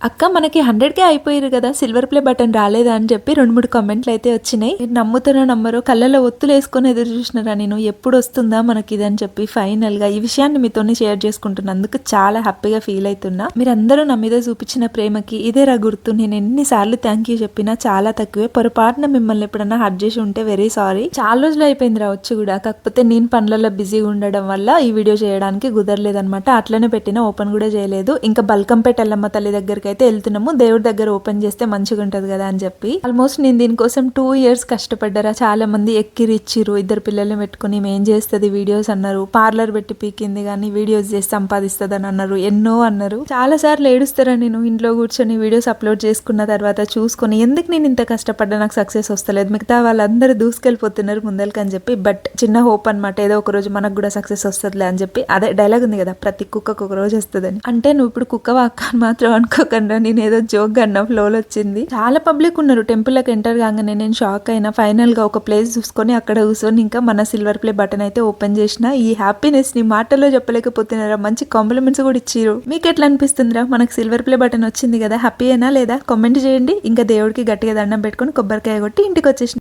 అక్క మనకి 100కే అయిపోయారు కదా, సిల్వర్ ప్లే బటన్ రాలేదా అని చెప్పి 2-3 కామెంట్లు అయితే వచ్చినాయి. మీరు నమ్ముతారో నమ్మరో, కళ్ళలో ఒత్తులు వేసుకొని ఎదురు చూసినారా నేను ఎప్పుడు వస్తుందా మనకి ఇది అని చెప్పి. ఫైనల్ గా ఈ విషయాన్ని మీతోనే షేర్ చేసుకుంటున్నందుకు చాలా హ్యాపీగా ఫీల్ అవుతున్నా. మీరందరూ నా మీద చూపించిన ప్రేమకి ఇదే రా గుర్తు. నేను ఎన్నిసార్లు థ్యాంక్ యూ చెప్పినా చాలా తక్కువే. పొరపాటున మిమ్మల్ని ఎప్పుడన్నా హర్ట్ చేసి ఉంటే వెరీ సారీ. చాలా రోజులు అయిపోయింది రావచ్చు కూడా, కాకపోతే నేను పనులలో బిజీగా ఉండడం వల్ల ఈ వీడియో చేయడానికి కుదరలేదనమాట. అట్లనే పెట్టిన, ఓపెన్ కూడా చేయలేదు. ఇంకా బల్కంపేట ఎల్లమ్మ తల్లి దగ్గరికి అయితే వెళ్తున్నాము. దేవుడి దగ్గర ఓపెన్ చేస్తే మంచిగా ఉంటది కదా అని చెప్పి. ఆల్మోస్ట్ నేను దీనికోసం 2 years కష్టపడ్డారా. చాలా మంది ఎక్కిరిచ్చిరు, 2 పిల్లల్ని పెట్టుకుని ఏం చేస్తుంది వీడియోస్ అన్నారు, పార్లర్ పెట్టి పీకింది కానీ వీడియోస్ చేసి సంపాదిస్తుంది అని అన్నారు, ఎన్నో అన్నారు. చాలా సార్లు ఏడుస్తారా నేను ఇంట్లో కూర్చొని వీడియోస్ అప్లోడ్ చేసుకున్న తర్వాత చూసుకొని, ఎందుకు నేను ఇంత కష్టపడ్డా నాకు సక్సెస్ వస్తలేదు, మిగతా వాళ్ళందరూ దూసుకెళ్ళిపోతున్నారు ముందరికి అని చెప్పి. బట్ చిన్న హోప్ అనమాట, ఏదో ఒక రోజు మనకు కూడా సక్సెస్ వస్తుందిలే అని చెప్పి. అదే డైలాగ్ ఉంది కదా, ప్రతి కుక్కకు ఒక రోజు వస్తుందని. అంటే నువ్వు ఇప్పుడు కుక్క వాక్క అని మాత్రం అనుకోకుండా, నేను ఏదో జోక్ అన్న ఫ్లోలో వచ్చింది. చాలా పబ్లిక్ ఉన్నారు టెంపుల్ లకు ఎంటర్ కాగానే. నేను షాక్ అయినా. ఫైనల్ గా ఒక ప్లేస్ చూసుకొని అక్కడ కూర్చొని ఇంకా మన సిల్వర్ ప్లే బటన్ అయితే ఓపెన్ చేసిన. ఈ హ్యాపీనెస్ ని మాటల్లో చెప్పలేకపోతున్నారా. మంచి కాంప్లిమెంట్స్ కూడా ఇచ్చిరు. మీకు ఎట్లా అనిపిస్తుందిరా, మనకు సిల్వర్ ప్లే బటన్ వచ్చింది కదా, హ్యాపీ అయినా లేదా కామెంట్ చేయండి. ఇంకా దేవుడికి గట్టిగా దండం పెట్టుకొని కొబ్బరికాయ కొట్టి ఇంటికి వచ్చేసిన.